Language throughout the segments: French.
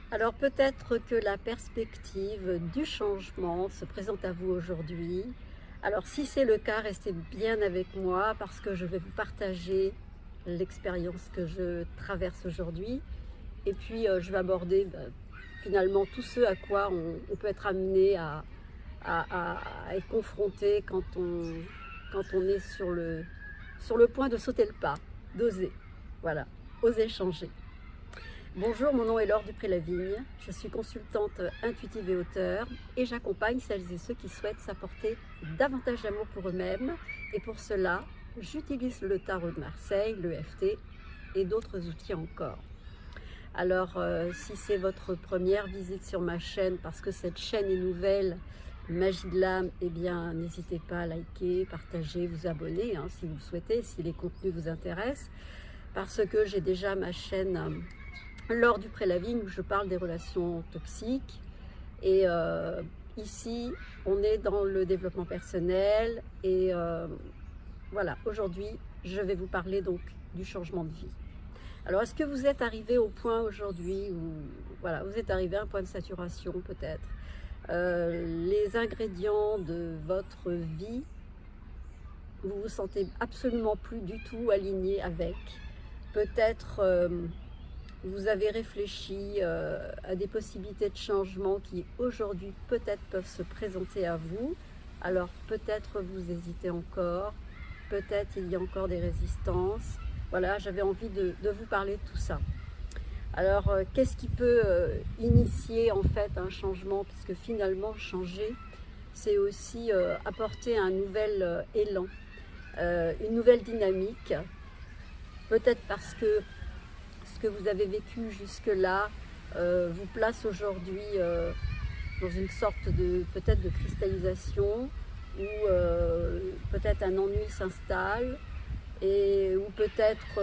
Alors peut-être que la perspective du changement se présente à vous aujourd'hui. Alors si c'est le cas, restez bien avec moi parce que je vais vous partager l'expérience que je traverse aujourd'hui. Et puis je vais aborder finalement tout ce à quoi on peut être amené à être confronté quand on est sur le point de sauter le pas, d'oser. Voilà, oser changer. Bonjour, mon nom est Laure Dupré-Lavigne, je suis consultante intuitive et auteure et j'accompagne celles et ceux qui souhaitent s'apporter davantage d'amour pour eux-mêmes et pour cela, j'utilise le tarot de Marseille, l'EFT et d'autres outils encore. Alors, si c'est votre première visite sur ma chaîne, parce que cette chaîne est nouvelle, Magie de l'âme, eh bien, n'hésitez pas à liker, partager, vous abonner, si vous le souhaitez, si les contenus vous intéressent, parce que j'ai déjà ma chaîne Laure Dupré-Lavigne où je parle des relations toxiques. Et ici, on est dans le développement personnel. Et voilà, aujourd'hui, je vais vous parler donc du changement de vie. Alors, est-ce que vous êtes arrivé au point aujourd'hui où voilà, vous êtes arrivé à un point de saturation peut-être les ingrédients de votre vie, vous vous sentez absolument plus du tout aligné avec. Peut-être vous avez réfléchi à des possibilités de changement qui aujourd'hui peut-être peuvent se présenter à vous. Alors peut-être vous hésitez encore, peut-être il y a encore des résistances. Voilà, j'avais envie de vous parler de tout ça. Alors qu'est-ce qui peut initier en fait un changement? Puisque finalement changer, c'est aussi apporter un nouvel élan, une nouvelle dynamique. Peut-être parce que ce que vous avez vécu jusque-là vous place aujourd'hui dans une sorte de peut-être de cristallisation où peut-être un ennui s'installe et où peut-être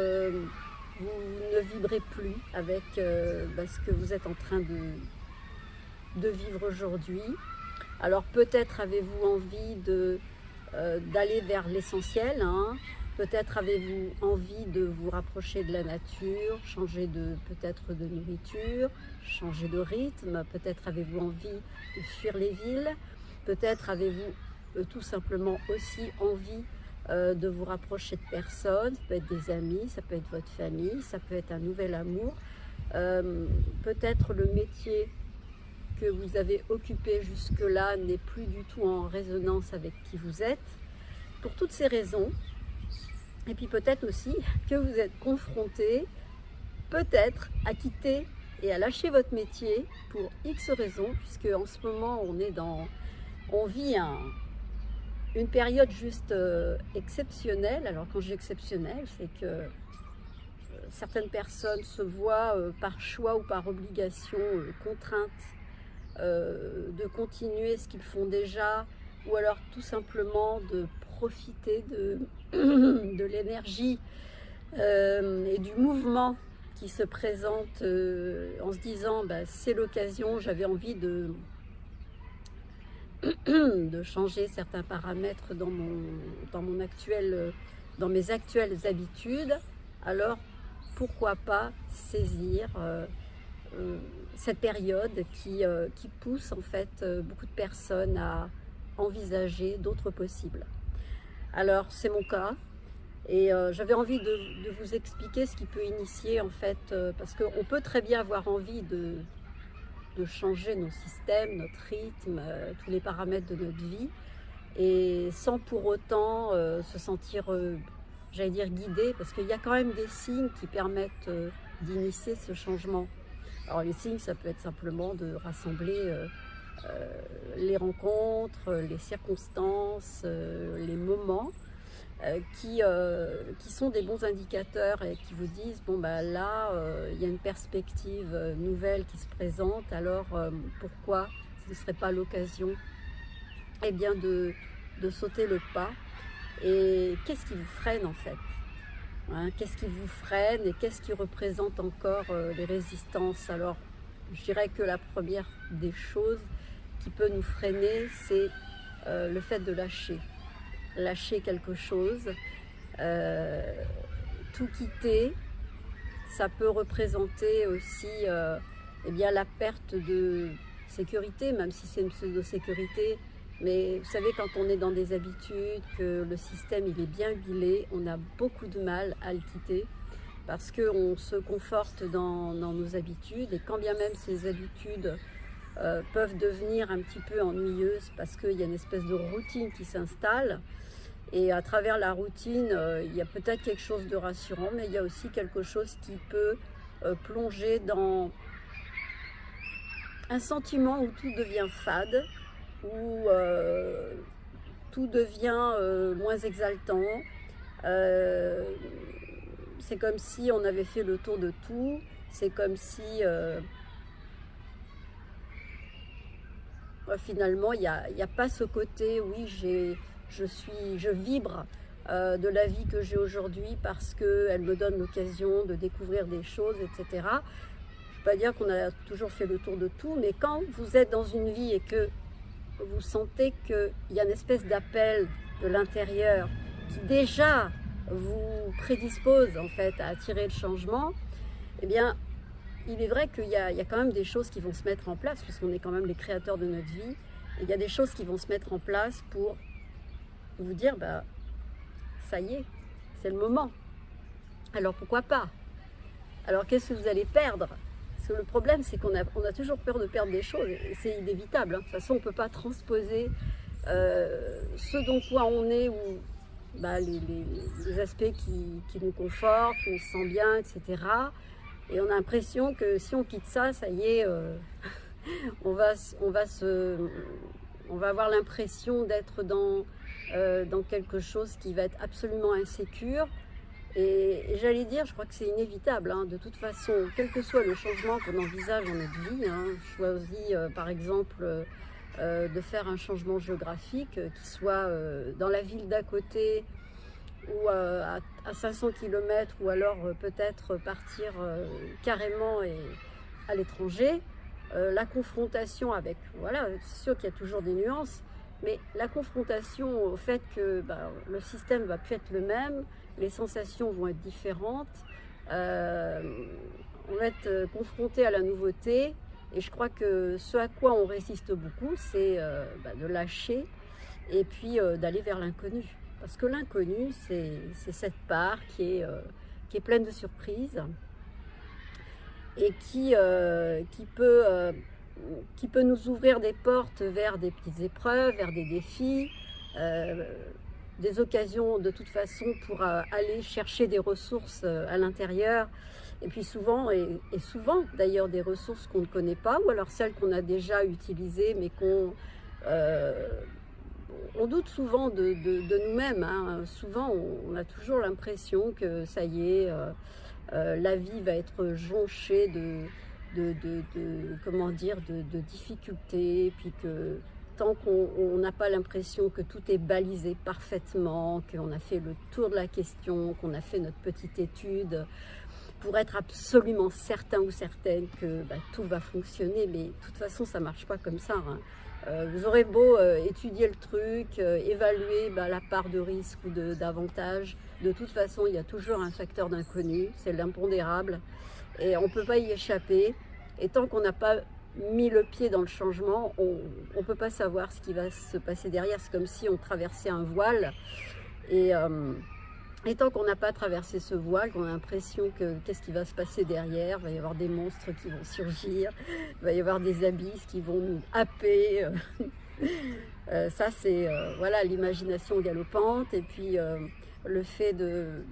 vous ne vibrez plus avec ce que vous êtes en train de vivre aujourd'hui. Alors peut-être avez-vous envie d'aller vers l'essentiel, peut-être avez-vous envie de vous rapprocher de la nature, changer peut-être de nourriture, changer de rythme, peut-être avez-vous envie de fuir les villes, peut-être avez-vous tout simplement aussi envie de vous rapprocher de personnes, ça peut être des amis, ça peut être votre famille, ça peut être un nouvel amour, peut-être le métier que vous avez occupé jusque-là n'est plus du tout en résonance avec qui vous êtes. Pour toutes ces raisons, et puis peut-être aussi que vous êtes confronté peut-être à quitter et à lâcher votre métier pour X raisons, puisque en ce moment on vit une période juste exceptionnelle. Alors quand je dis exceptionnelle, c'est que certaines personnes se voient par choix ou par obligation contraintes de continuer ce qu'ils font déjà, ou alors tout simplement de profiter de l'énergie et du mouvement qui se présente en se disant c'est l'occasion, j'avais envie de changer certains paramètres dans mes actuelles habitudes. Alors pourquoi pas saisir cette période qui pousse en fait beaucoup de personnes à envisager d'autres possibles. Alors c'est mon cas et j'avais envie de vous expliquer ce qui peut initier en fait parce qu'on peut très bien avoir envie de changer nos systèmes, notre rythme, tous les paramètres de notre vie et sans pour autant se sentir j'allais dire guidé, parce qu'il y a quand même des signes qui permettent d'initier ce changement. Alors les signes, ça peut être simplement de rassembler les rencontres, les circonstances, les moments qui sont des bons indicateurs et qui vous disent là il y a une perspective nouvelle qui se présente, alors pourquoi ce ne serait pas l'occasion de sauter le pas. Et qu'est-ce qui vous freine en fait? Qu'est-ce qui vous freine et qu'est-ce qui représente encore les résistances? Alors, je dirais que la première des choses qui peut nous freiner, c'est le fait de lâcher quelque chose, tout quitter. Ça peut représenter aussi eh bien la perte de sécurité, même si c'est une pseudo-sécurité. Mais vous savez, quand on est dans des habitudes, que le système il est bien huilé, on a beaucoup de mal à le quitter parce qu'on se conforte dans nos habitudes, et quand bien même ces habitudes peuvent devenir un petit peu ennuyeuses parce qu'il y a une espèce de routine qui s'installe, et à travers la routine, il y a peut-être quelque chose de rassurant, mais il y a aussi quelque chose qui peut plonger dans un sentiment où tout devient fade, où tout devient moins exaltant. C'est comme si on avait fait le tour de tout. C'est comme si finalement il n'y a pas ce côté, oui, je vibre de la vie que j'ai aujourd'hui parce qu'elle me donne l'occasion de découvrir des choses, etc. Je ne veux pas dire qu'on a toujours fait le tour de tout, mais quand vous êtes dans une vie et que vous sentez qu'il y a une espèce d'appel de l'intérieur qui déjà vous prédispose en fait à attirer le changement, eh bien il est vrai qu'il y a quand même des choses qui vont se mettre en place, puisqu'on est quand même les créateurs de notre vie, et il y a des choses qui vont se mettre en place pour vous dire, bah, ça y est, c'est le moment. Alors pourquoi pas? Alors qu'est-ce que vous allez perdre? Parce que le problème, c'est qu'on a toujours peur de perdre des choses, et c'est inévitable. De toute façon, on ne peut pas transposer ce dont quoi on est, ou bah, les aspects qui nous confortent, où on se sent bien, etc. Et on a l'impression que si on quitte ça, ça y est, on va avoir l'impression d'être dans quelque chose qui va être absolument insécure. Et j'allais dire, je crois que c'est inévitable, hein, de toute façon, quel que soit le changement qu'on envisage dans notre vie, hein, choisis par exemple de faire un changement géographique qui soit dans la ville d'à côté ou à 500 km, ou alors peut-être partir carrément à l'étranger. La confrontation avec, voilà, c'est sûr qu'il y a toujours des nuances, mais la confrontation au fait que le système va plus être le même, les sensations vont être différentes, on va être confronté à la nouveauté, et je crois que ce à quoi on résiste beaucoup, c'est de lâcher et puis d'aller vers l'inconnu. Parce que l'inconnu, c'est cette part qui est pleine de surprises et qui peut nous ouvrir des portes vers des petites épreuves, vers des défis, des occasions de toute façon pour aller chercher des ressources à l'intérieur, et puis souvent d'ailleurs des ressources qu'on ne connaît pas, ou alors celles qu'on a déjà utilisées mais on doute souvent de nous-mêmes, hein. Souvent on a toujours l'impression que ça y est, la vie va être jonchée de difficultés, puis que tant qu'on n'a pas l'impression que tout est balisé parfaitement, qu'on a fait le tour de la question, qu'on a fait notre petite étude pour être absolument certain ou certaine que tout va fonctionner, mais de toute façon ça ne marche pas comme ça, hein. Vous aurez beau étudier le truc, évaluer la part de risque ou d'avantage, de toute façon il y a toujours un facteur d'inconnu, c'est l'impondérable, et on ne peut pas y échapper. Et tant qu'on n'a pas mis le pied dans le changement, on ne peut pas savoir ce qui va se passer derrière. C'est comme si on traversait un voile, et tant qu'on n'a pas traversé ce voile, qu'on a l'impression que qu'est-ce qui va se passer derrière, il va y avoir des monstres qui vont surgir, il va y avoir des abysses qui vont nous happer. Ça c'est voilà, l'imagination galopante, et puis le fait de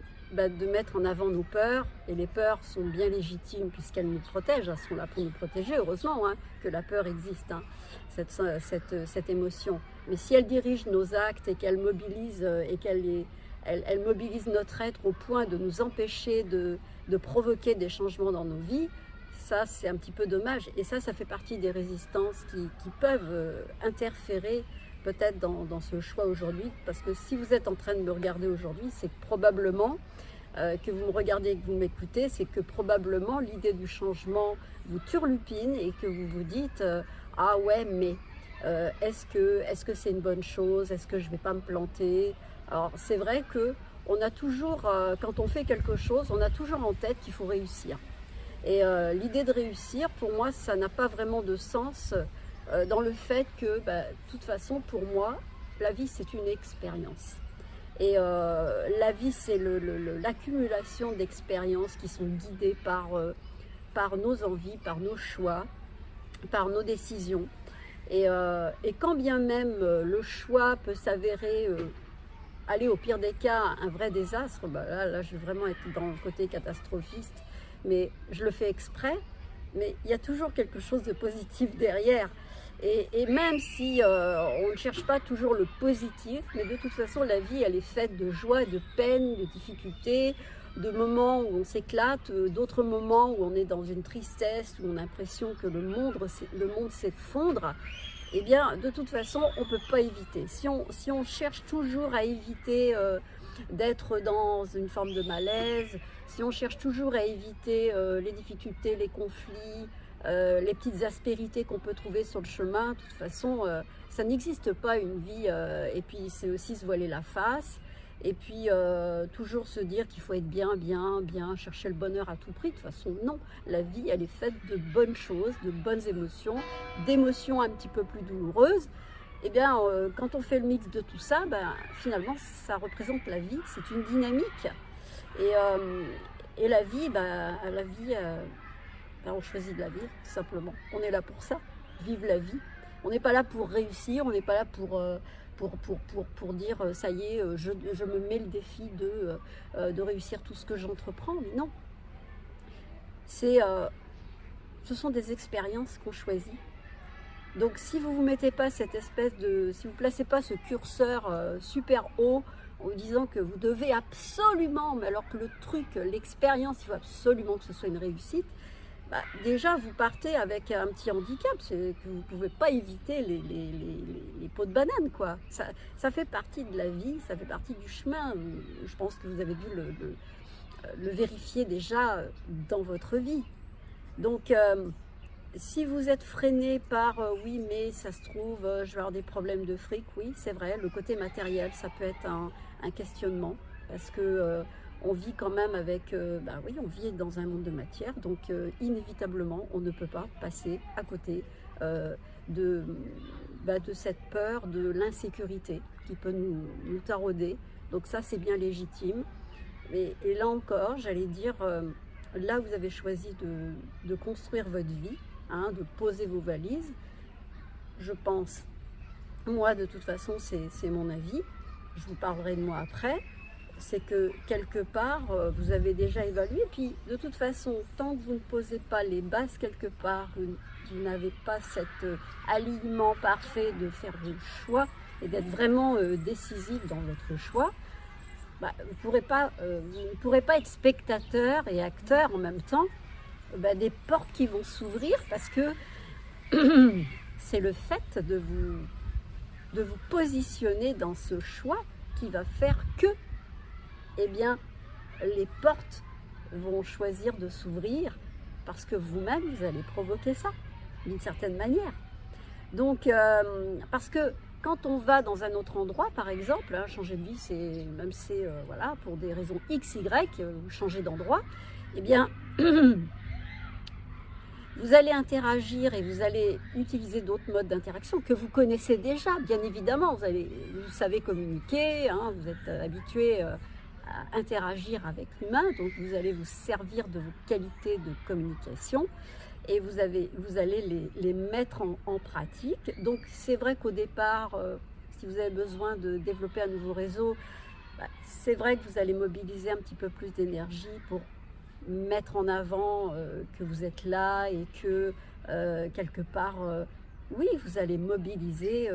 mettre en avant nos peurs, et les peurs sont bien légitimes puisqu'elles nous protègent, elles sont là pour nous protéger, heureusement hein, que la peur existe, hein, cette émotion. Mais si elle dirige nos actes et qu'elle mobilise elle mobilise notre être au point de nous empêcher de provoquer des changements dans nos vies, ça c'est un petit peu dommage, et ça fait partie des résistances qui peuvent interférer peut-être dans ce choix aujourd'hui, parce que si vous êtes en train de me regarder aujourd'hui, c'est probablement que vous me regardez et que vous m'écoutez, c'est que probablement l'idée du changement vous turlupine et que vous vous dites ah ouais, mais est-ce que c'est une bonne chose, est-ce que je ne vais pas me planter? Alors c'est vrai que on a toujours, quand on fait quelque chose, on a toujours en tête qu'il faut réussir. Et l'idée de réussir, pour moi, ça n'a pas vraiment de sens dans le fait que, de toute façon, pour moi, la vie, c'est une expérience. Et la vie, c'est l'accumulation d'expériences qui sont guidées par nos envies, par nos choix, par nos décisions. Et quand bien même le choix peut s'avérer aller au pire des cas un vrai désastre, là je vais vraiment être dans le côté catastrophiste, mais je le fais exprès, mais il y a toujours quelque chose de positif derrière. Et même si on ne cherche pas toujours le positif, mais de toute façon la vie elle est faite de joie, de peine, de difficultés, de moments où on s'éclate, d'autres moments où on est dans une tristesse, où on a l'impression que le monde s'effondre. Eh bien, de toute façon, on ne peut pas éviter. Si on cherche toujours à éviter d'être dans une forme de malaise, si on cherche toujours à éviter les difficultés, les conflits, les petites aspérités qu'on peut trouver sur le chemin, de toute façon, ça n'existe pas une vie. Et puis, c'est aussi se voiler la face. Et puis, toujours se dire qu'il faut être bien, chercher le bonheur à tout prix. De toute façon, non. La vie, elle est faite de bonnes choses, de bonnes émotions, d'émotions un petit peu plus douloureuses. Eh bien, quand on fait le mix de tout ça, finalement, ça représente la vie. C'est une dynamique. Et la vie, on choisit de la vivre, tout simplement. On est là pour ça, vivre la vie. On n'est pas là pour réussir, on n'est pas là pour dire ça y est, je me mets le défi de réussir tout ce que j'entreprends. Mais non, ce sont des expériences qu'on choisit. Donc si vous ne mettez pas cette espèce si vous ne placez pas ce curseur super haut en vous disant que vous devez absolument, mais alors que le truc, l'expérience, il faut absolument que ce soit une réussite, déjà vous partez avec un petit handicap, c'est que vous ne pouvez pas éviter les pots de banane, quoi. Ça fait partie de la vie, ça fait partie du chemin. Je pense que vous avez dû le vérifier déjà dans votre vie. Donc si vous êtes freiné par oui mais ça se trouve je vais avoir des problèmes de fric, oui c'est vrai, le côté matériel ça peut être un questionnement parce que on vit quand même avec, oui, on vit dans un monde de matière, donc inévitablement, on ne peut pas passer à côté de cette peur, de l'insécurité qui peut nous tarauder. Donc ça, c'est bien légitime. Et là encore, j'allais dire, là, vous avez choisi de construire votre vie, de poser vos valises. Je pense, moi, de toute façon, c'est mon avis. Je vous parlerai de moi après. C'est que quelque part, vous avez déjà évalué. Puis de toute façon, tant que vous ne posez pas les bases quelque part, vous n'avez pas cet alignement parfait de faire vos choix et d'être vraiment décisif dans votre choix, vous ne pourrez pas être spectateur et acteur en même temps des portes qui vont s'ouvrir parce que c'est le fait de vous positionner dans ce choix qui va faire que eh bien, les portes vont choisir de s'ouvrir parce que vous-même, vous allez provoquer ça, d'une certaine manière. Donc, parce que quand on va dans un autre endroit, par exemple, changer de vie, voilà, pour des raisons X, Y, vous changez d'endroit, eh bien, vous allez interagir et vous allez utiliser d'autres modes d'interaction que vous connaissez déjà, bien évidemment. Vous savez communiquer, vous êtes habitué à interagir avec l'humain, donc vous allez vous servir de vos qualités de communication et vous allez les mettre en pratique. Donc c'est vrai qu'au départ, si vous avez besoin de développer un nouveau réseau, c'est vrai que vous allez mobiliser un petit peu plus d'énergie pour mettre en avant que vous êtes là et que quelque part, oui, vous allez mobiliser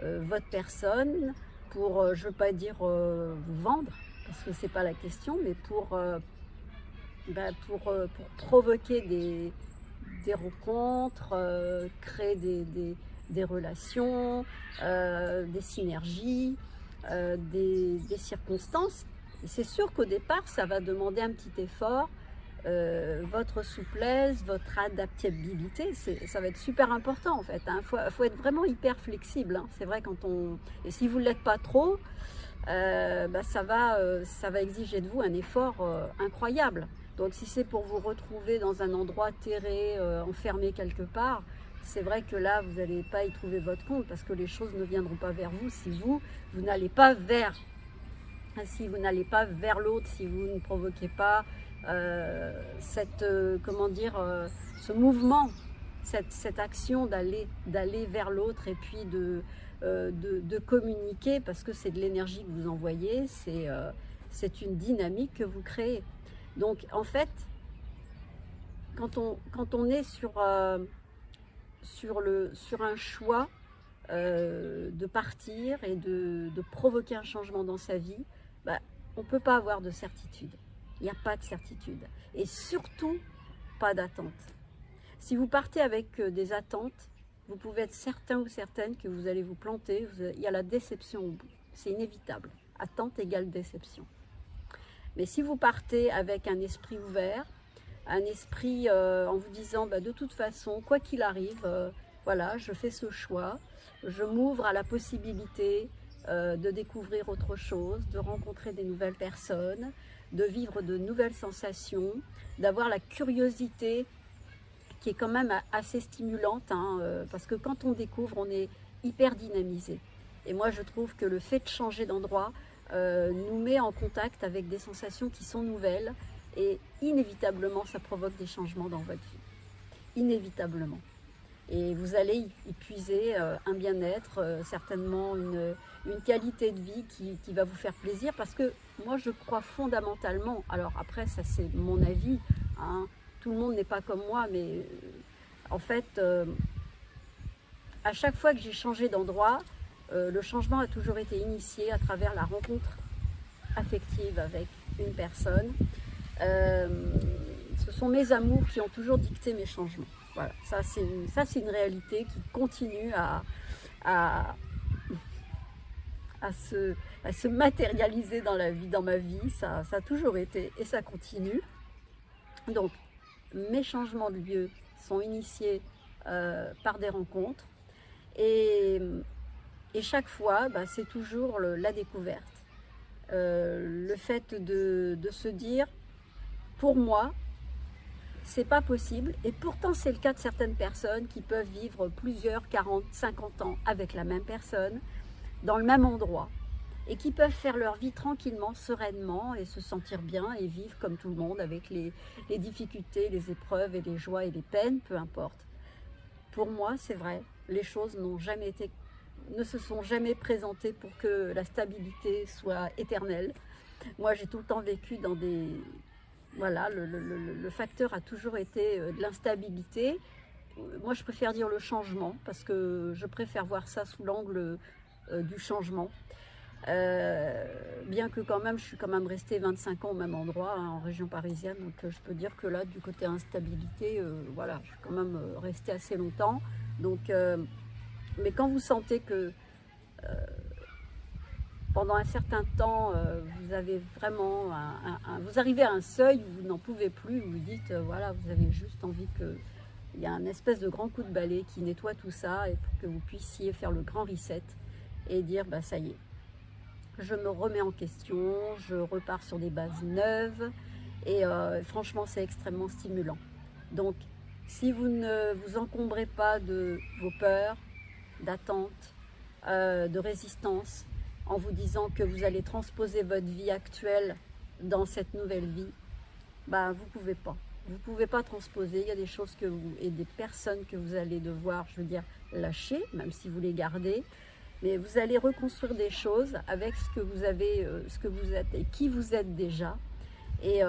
votre personne pour, je ne veux pas dire vous vendre, parce que ce n'est pas la question, mais pour provoquer des rencontres, créer des relations, des synergies, des circonstances. Et c'est sûr qu'au départ, ça va demander un petit effort, votre souplesse, votre adaptabilité, ça va être super important en fait. Faut être vraiment hyper flexible. C'est vrai et si vous ne l'êtes pas trop, ça va exiger de vous un effort incroyable. Donc si c'est pour vous retrouver dans un endroit terré, enfermé quelque part, c'est vrai que là, vous n'allez pas y trouver votre compte parce que les choses ne viendront pas vers vous si vous n'allez pas vers, l'autre, si vous ne provoquez pas ce mouvement, cette action d'aller vers l'autre et puis de communiquer, parce que c'est de l'énergie que vous envoyez, c'est une dynamique que vous créez. Donc en fait, quand on est sur un choix de partir et de provoquer un changement dans sa vie, on ne peut pas avoir de certitude. Il n'y a pas de certitude. Et surtout, pas d'attente. Si vous partez avec des attentes, vous pouvez être certain ou certaine que vous allez vous planter. Il y a la déception au bout. C'est inévitable. Attente égale déception. Mais si vous partez avec un esprit ouvert, un esprit en vous disant de toute façon, quoi qu'il arrive, voilà, je fais ce choix, je m'ouvre à la possibilité de découvrir autre chose, de rencontrer des nouvelles personnes, de vivre de nouvelles sensations, d'avoir la curiosité qui est quand même assez stimulante, parce que quand on découvre, on est hyper dynamisé. Et moi, je trouve que le fait de changer d'endroit nous met en contact avec des sensations qui sont nouvelles, et inévitablement, ça provoque des changements dans votre vie. Inévitablement. Et vous allez y puiser un bien-être, certainement une qualité de vie qui va vous faire plaisir, parce que moi, je crois fondamentalement, alors après, ça c'est mon avis, tout le monde n'est pas comme moi, mais en fait, à chaque fois que j'ai changé d'endroit, le changement a toujours été initié à travers la rencontre affective avec une personne. Ce sont mes amours qui ont toujours dicté mes changements. Voilà, ça c'est une réalité qui continue à se matérialiser dans ma vie. Ça a toujours été et ça continue. Donc mes changements de lieu sont initiés par des rencontres, et chaque fois c'est toujours la découverte. Le fait de se dire, pour moi, c'est pas possible, et pourtant c'est le cas de certaines personnes qui peuvent vivre plusieurs, 40, 50 ans avec la même personne, dans le même endroit, et qui peuvent faire leur vie tranquillement, sereinement, et se sentir bien, et vivre comme tout le monde, avec les difficultés, les épreuves, et les joies, et les peines, peu importe. Pour moi, c'est vrai, les choses ne se sont jamais présentées pour que la stabilité soit éternelle. Moi, j'ai tout le temps vécu dans des... Voilà, le facteur a toujours été de l'instabilité. Moi, je préfère dire le changement, parce que je préfère voir ça sous l'angle du changement. Bien que quand même, je suis quand même restée 25 ans au même endroit, en région parisienne, donc je peux dire que là, du côté instabilité, voilà, je suis quand même restée assez longtemps. Donc, mais quand vous sentez que pendant un certain temps, vous avez vraiment vous arrivez à un seuil où vous n'en pouvez plus, où vous dites, voilà, vous avez juste envie qu'il y a un espèce de grand coup de balai qui nettoie tout ça, et pour que vous puissiez faire le grand reset et dire, ça y est, je me remets en question, je repars sur des bases neuves, et franchement, c'est extrêmement stimulant. Donc, si vous ne vous encombrez pas de vos peurs, d'attentes, de résistance, en vous disant que vous allez transposer votre vie actuelle dans cette nouvelle vie, vous pouvez pas. Vous pouvez pas transposer. Il y a des choses et des personnes que vous allez devoir, je veux dire, lâcher, même si vous les gardez. Mais vous allez reconstruire des choses avec ce que vous avez, ce que vous êtes et qui vous êtes déjà. Et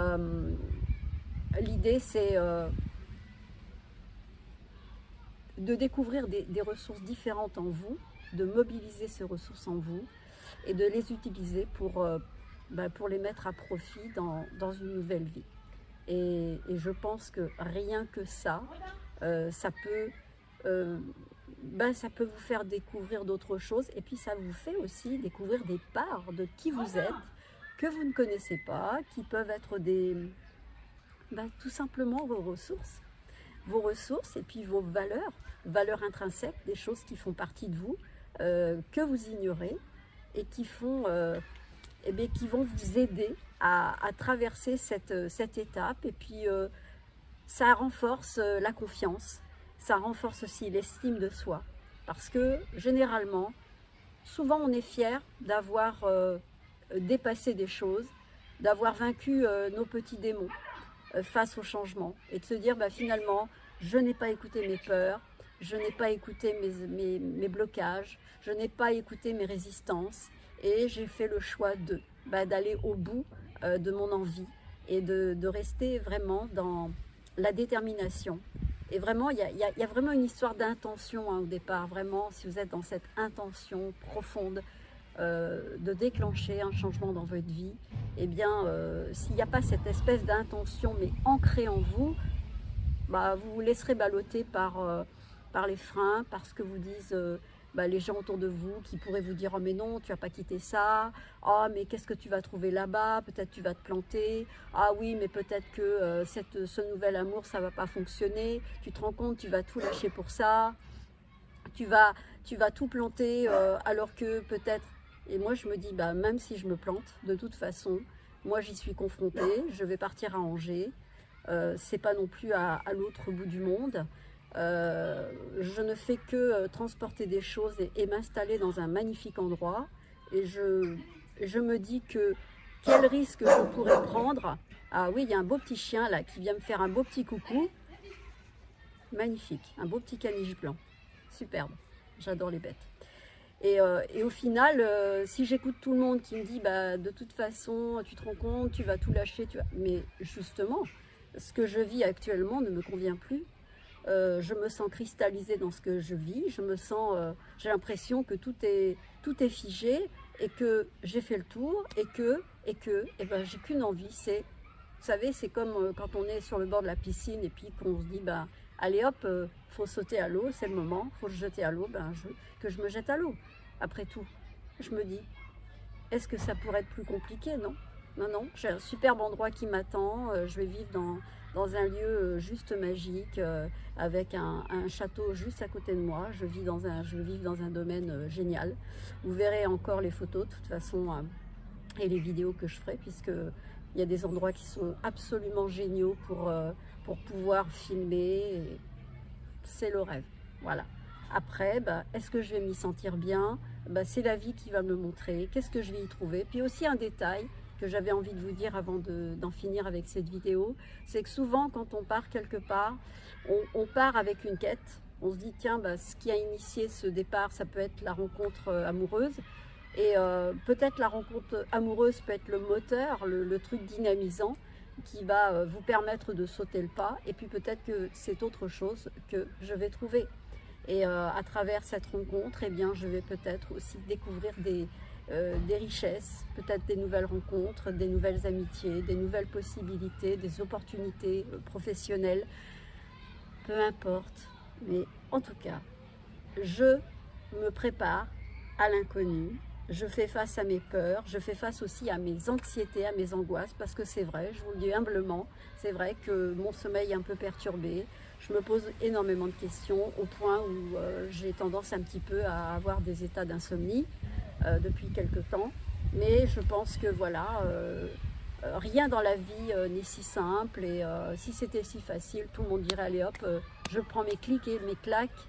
l'idée, c'est de découvrir des ressources différentes en vous, de mobiliser ces ressources en vous, et de les utiliser pour les mettre à profit dans une nouvelle vie. Et je pense que rien que ça, ça peut vous faire découvrir d'autres choses, et puis ça vous fait aussi découvrir des parts de qui vous êtes, que vous ne connaissez pas, qui peuvent être tout simplement vos ressources, et puis vos valeurs intrinsèques, des choses qui font partie de vous, que vous ignorez, et qui vont vous aider à traverser cette étape. Et puis ça renforce la confiance, ça renforce aussi l'estime de soi. Parce que généralement, souvent on est fier d'avoir dépassé des choses, d'avoir vaincu nos petits démons face au changement et de se dire finalement je n'ai pas écouté mes peurs, je n'ai pas écouté mes blocages, je n'ai pas écouté mes résistances et j'ai fait le choix d'aller au bout de mon envie et de rester vraiment dans la détermination. Et vraiment, il y a vraiment une histoire d'intention au départ. Vraiment, si vous êtes dans cette intention profonde de déclencher un changement dans votre vie, eh bien, s'il n'y a pas cette espèce d'intention, mais ancrée en vous, vous vous laisserez balloter par les freins, par ce que vous disent les gens autour de vous qui pourraient vous dire « Oh mais non, tu vas pas quitter ça. Oh mais qu'est-ce que tu vas trouver là-bas? Peut-être tu vas te planter. Ah oui, mais peut-être que ce nouvel amour, ça va pas fonctionner. Tu te rends compte, tu vas tout lâcher pour ça. Tu vas tout planter alors que peut-être… » Et moi je me dis même si je me plante, de toute façon, moi j'y suis confrontée. Je vais partir à Angers. C'est pas non plus à l'autre bout du monde. Je ne fais que transporter des choses et m'installer dans un magnifique endroit et je me dis que quel risque je pourrais prendre. Ah oui, il y a un beau petit chien là qui vient me faire un beau petit coucou, magnifique, un beau petit caniche blanc, superbe, j'adore les bêtes. Et au final, si j'écoute tout le monde qui me dit de toute façon tu te rends compte, tu vas tout lâcher, mais justement ce que je vis actuellement ne me convient plus. Je me sens cristallisée dans ce que je vis, j'ai l'impression que tout est figé et que j'ai fait le tour et que j'ai qu'une envie, vous savez, c'est comme quand on est sur le bord de la piscine et puis qu'on se dit allez hop, faut sauter à l'eau, c'est le moment, faut se jeter à l'eau, que je me jette à l'eau. Après tout, je me dis, est-ce que ça pourrait être plus compliqué? Non, non, j'ai un superbe endroit qui m'attend, je vais vivre dans un lieu juste magique, avec un château juste à côté de moi. Je vis dans un domaine génial. Vous verrez encore les photos de toute façon et les vidéos que je ferai, puisque il y a des endroits qui sont absolument géniaux pour pouvoir filmer. C'est le rêve, voilà. Après, est-ce que je vais m'y sentir bien? C'est la vie qui va me montrer. Qu'est-ce que je vais y trouver? Puis aussi un détail que j'avais envie de vous dire avant d'en finir avec cette vidéo, c'est que souvent quand on part quelque part, on part avec une quête. On se dit tiens, ce qui a initié ce départ, ça peut être la rencontre amoureuse. Et peut-être la rencontre amoureuse peut être le moteur, le truc dynamisant qui va vous permettre de sauter le pas. Et puis peut-être que c'est autre chose que je vais trouver. Et à travers cette rencontre, je vais peut-être aussi découvrir des richesses, peut-être des nouvelles rencontres, des nouvelles amitiés, des nouvelles possibilités, des opportunités professionnelles, peu importe. Mais en tout cas, je me prépare à l'inconnu, je fais face à mes peurs, je fais face aussi à mes anxiétés, à mes angoisses, parce que c'est vrai, je vous le dis humblement, c'est vrai que mon sommeil est un peu perturbé. Je me pose énormément de questions au point où j'ai tendance un petit peu à avoir des états d'insomnie depuis quelque temps. Mais je pense que voilà, rien dans la vie n'est si simple et si c'était si facile, tout le monde dirait allez hop, je prends mes clics et mes claques,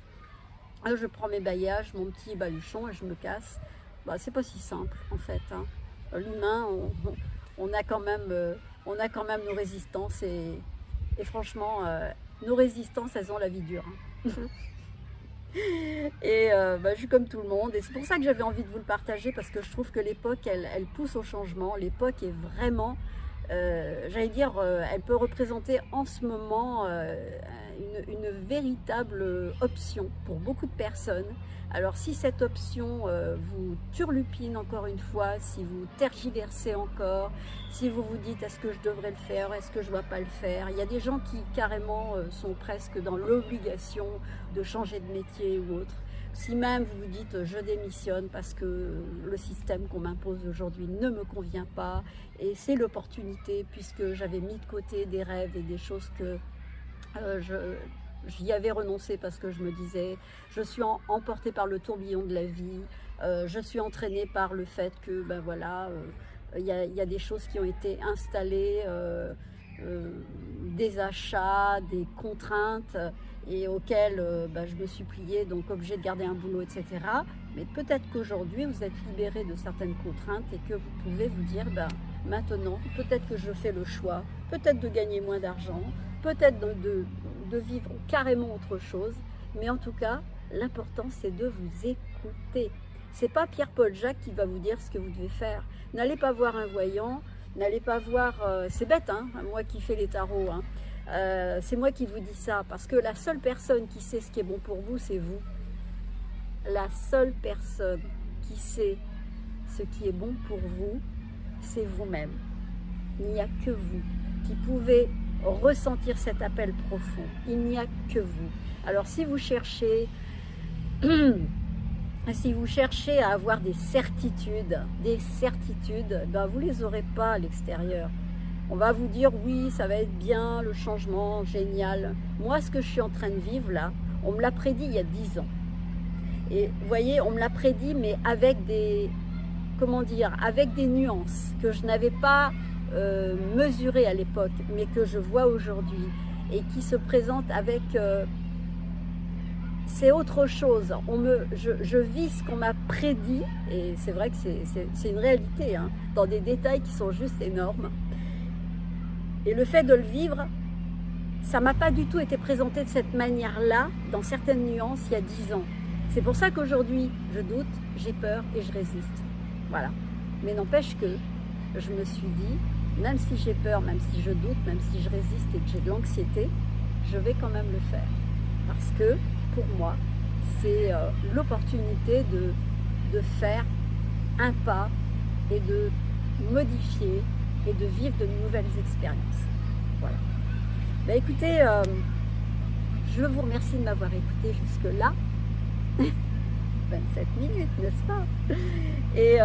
je prends mes baillages, mon petit baluchon et je me casse. C'est pas si simple en fait. L'humain, on a quand même nos résistances et franchement, nos résistances, elles ont la vie dure. Et je suis comme tout le monde et c'est pour ça que j'avais envie de vous le partager parce que je trouve que l'époque, elle pousse au changement. L'époque est vraiment, j'allais dire, elle peut représenter en ce moment une véritable option pour beaucoup de personnes. Alors si cette option vous turlupine encore une fois, si vous tergiversez encore, si vous vous dites est-ce que je devrais le faire, est-ce que je ne dois pas le faire, il y a des gens qui carrément sont presque dans l'obligation de changer de métier ou autre. Si même vous vous dites je démissionne parce que le système qu'on m'impose aujourd'hui ne me convient pas et c'est l'opportunité puisque j'avais mis de côté des rêves et des choses que j'y avais renoncé parce que je me disais je suis emportée par le tourbillon de la vie, je suis entraînée par le fait que il y a des choses qui ont été installées, des achats, des contraintes, et auxquelles je me suis pliée, donc obligée de garder un boulot, etc. Mais peut-être qu'aujourd'hui, vous êtes libéré de certaines contraintes et que vous pouvez vous dire, maintenant, peut-être que je fais le choix, peut-être de gagner moins d'argent, peut-être de vivre carrément autre chose, mais en tout cas, l'important, c'est de vous écouter. C'est pas Pierre-Paul Jacques qui va vous dire ce que vous devez faire. N'allez pas voir un voyant, n'allez pas voir... c'est bête, hein, moi qui fais les tarots, hein. C'est moi qui vous dis ça, parce que la seule personne qui sait ce qui est bon pour vous, c'est vous. La seule personne qui sait ce qui est bon pour vous, c'est vous-même. Il n'y a que vous qui pouvez ressentir cet appel profond. Il n'y a que vous. Alors si vous cherchez à avoir des certitudes, vous ne les aurez pas à l'extérieur. On va vous dire oui, ça va être bien, le changement, génial. Moi, ce que je suis en train de vivre là, on me l'a prédit il y a 10 ans. Et vous voyez, on me l'a prédit, mais avec des, avec des nuances que je n'avais pas mesurées à l'époque, mais que je vois aujourd'hui et qui se présentent avec... c'est autre chose. Je vis ce qu'on m'a prédit, et c'est vrai que c'est une réalité, hein, dans des détails qui sont juste énormes. Et le fait de le vivre, ça ne m'a pas du tout été présenté de cette manière-là, dans certaines nuances, il y a 10 ans. C'est pour ça qu'aujourd'hui, je doute, j'ai peur et je résiste. Voilà. Mais n'empêche que je me suis dit, même si j'ai peur, même si je doute, même si je résiste et que j'ai de l'anxiété, je vais quand même le faire. Parce que, pour moi, c'est l'opportunité de faire un pas et de modifier et de vivre de nouvelles expériences. Voilà. Écoutez, je vous remercie de m'avoir écouté jusque-là. 27 minutes, n'est-ce pas? Et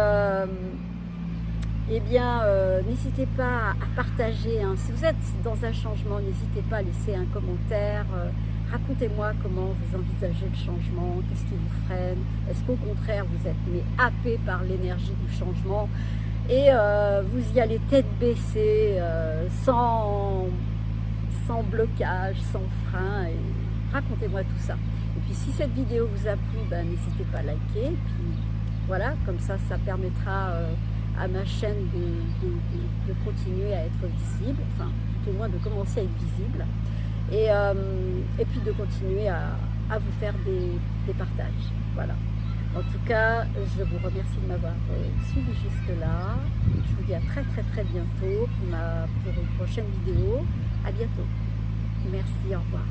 n'hésitez pas à partager, hein. Si vous êtes dans un changement, n'hésitez pas à laisser un commentaire. Racontez-moi comment vous envisagez le changement, qu'est-ce qui vous freine, est-ce qu'au contraire vous êtes happé par l'énergie du changement et vous y allez tête baissée, sans blocage, sans frein, et racontez-moi tout ça. Et puis si cette vidéo vous a plu, n'hésitez pas à liker, et puis voilà, comme ça, ça permettra à ma chaîne de continuer à être visible, enfin tout au moins de commencer à être visible. Et puis de continuer à vous faire des partages. Voilà. En tout cas, je vous remercie de m'avoir suivi jusque-là. Je vous dis à très très très bientôt pour une prochaine vidéo. À bientôt. Merci, au revoir.